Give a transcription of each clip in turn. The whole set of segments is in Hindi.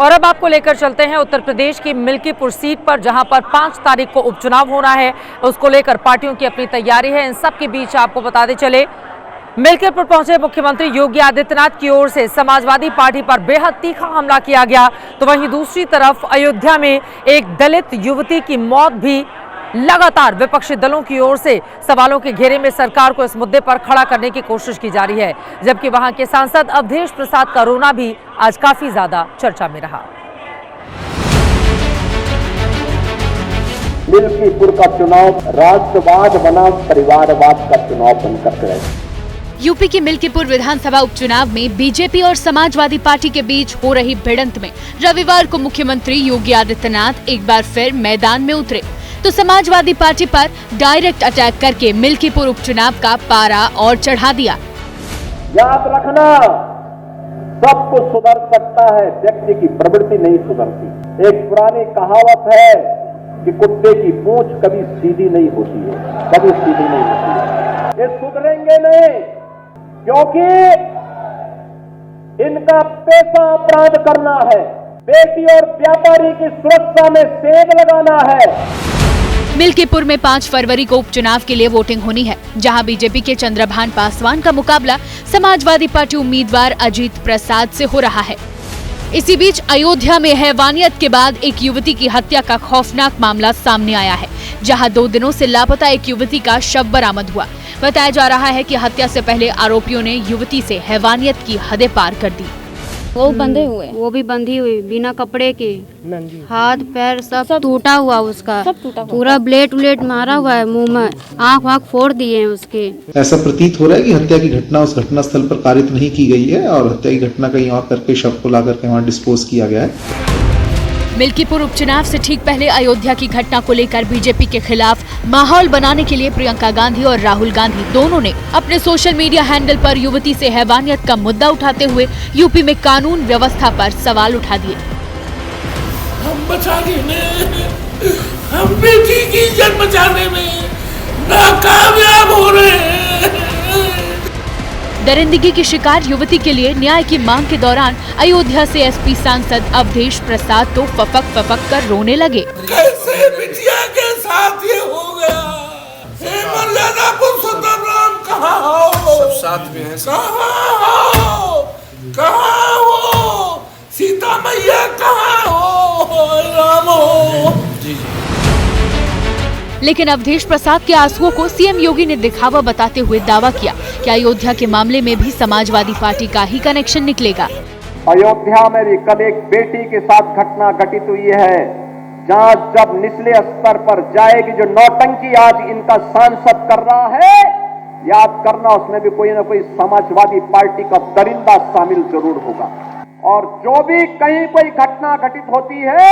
और अब आपको लेकर चलते हैं उत्तर प्रदेश की मिल्कीपुर सीट पर, जहां पर 5 तारीख को उपचुनाव होना है। उसको लेकर पार्टियों की अपनी तैयारी है। इन सब के बीच आपको बताते चले, मिल्कीपुर पहुंचे मुख्यमंत्री योगी आदित्यनाथ की ओर से समाजवादी पार्टी पर बेहद तीखा हमला किया गया। तो वहीं दूसरी तरफ अयोध्या में एक दलित युवती की मौत भी लगातार विपक्षी दलों की ओर से सवालों के घेरे में सरकार को इस मुद्दे पर खड़ा करने की कोशिश की जा रही है। जबकि वहां के सांसद अवधेश प्रसाद का रोना भी आज काफी ज्यादा चर्चा में रहा। मिल्कीपुर का चुनाव राष्ट्रवाद बनाम परिवारवाद का चुनाव बनकर रहे। यूपी की मिल्कीपुर विधानसभा उपचुनाव में बीजेपी और समाजवादी पार्टी के बीच हो रही भिड़ंत में रविवार को मुख्यमंत्री योगी आदित्यनाथ एक बार फिर मैदान में उतरे तो समाजवादी पार्टी पर डायरेक्ट अटैक करके मिल्कीपुर उपचुनाव का पारा और चढ़ा दिया। याद रखना, सब कुछ सुधर सकता है, व्यक्ति की प्रवृत्ति नहीं सुधरती। एक पुरानी कहावत है कि कुत्ते की पूंछ कभी सीधी नहीं होती है, कभी सीधी नहीं होती है। ये सुधरेंगे नहीं, क्योंकि इनका पेशा अपराध करना है, बेटी और व्यापारी की सुरक्षा में सेब लगाना है। मिल्कीपुर में 5 फरवरी को उपचुनाव के लिए वोटिंग होनी है, जहां बीजेपी के चंद्रभान पासवान का मुकाबला समाजवादी पार्टी उम्मीदवार अजीत प्रसाद से हो रहा है। इसी बीच अयोध्या में हैवानियत के बाद एक युवती की हत्या का खौफनाक मामला सामने आया है, जहां 2 दिनों से लापता एक युवती का शव बरामद हुआ। बताया जा रहा है कि हत्या से पहले आरोपियों ने युवती से हैवानियत की हदें पार कर दी। वो बंधे हुए, वो भी बंधी हुई, बिना कपड़े के, हाथ पैर सब टूटा हुआ, उसका सब टूटा, पूरा ब्लेड उलेट मारा हुआ है, मुंह में आँख वाँख फोड़ दिए हैं उसके। ऐसा प्रतीत हो रहा है कि हत्या की घटना उस घटना स्थल पर कारित नहीं की गई है और हत्या की घटना कहीं और करके शव को ला करके वहाँ डिस्पोज किया गया है। मिल्कीपुर उपचुनाव से ठीक पहले अयोध्या की घटना को लेकर बीजेपी के खिलाफ माहौल बनाने के लिए प्रियंका गांधी और राहुल गांधी दोनों ने अपने सोशल मीडिया हैंडल पर युवती से हैवानियत का मुद्दा उठाते हुए यूपी में कानून व्यवस्था पर सवाल उठा दिए। हम बचाने में, हम बेटी की इज्जत बचाने में नाकामयाब हो रहे हैं। दरिंदगी की शिकार युवती के लिए न्याय की मांग के दौरान अयोध्या से एसपी सांसद अवधेश प्रसाद तो फपक कर रोने लगे। कैसे बिटिया के साथ ये हो गया? मर्यादा पुरुषोत्तम राम कहाँ हो? सब साथ में हैं। कहाँ हो? सीता मैया कहाँ हो? राम हो? जी। लेकिन अवधेश प्रसाद के आंसुओं को सीएम योगी ने दिखावा बताते हुए दावा किया कि अयोध्या के मामले में भी समाजवादी पार्टी का ही कनेक्शन निकलेगा। अयोध्या में भी कल एक बेटी के साथ घटना घटित हुई है, जहां जब निचले स्तर पर जाएगी, जो नौटंकी आज इनका सांसद कर रहा है, याद करना उसमें भी कोई ना कोई समाजवादी पार्टी का दरिंदा शामिल जरूर होगा। और जो भी कहीं कोई घटना घटित होती है,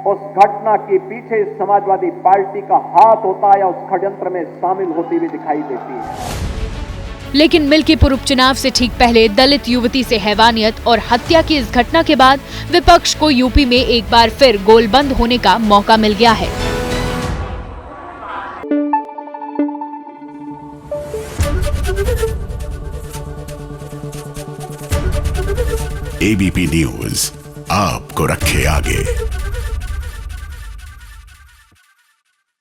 उस घटना के पीछे समाजवादी पार्टी का हाथ होता है या उस षड्यंत्र में शामिल होती हुई दिखाई देती है। लेकिन मिल्कीपुर उपचुनाव से ठीक पहले दलित युवती से हैवानियत और हत्या की इस घटना के बाद विपक्ष को यूपी में एक बार फिर गोलबंद होने का मौका मिल गया है। एबीपी न्यूज आपको रखे आगे।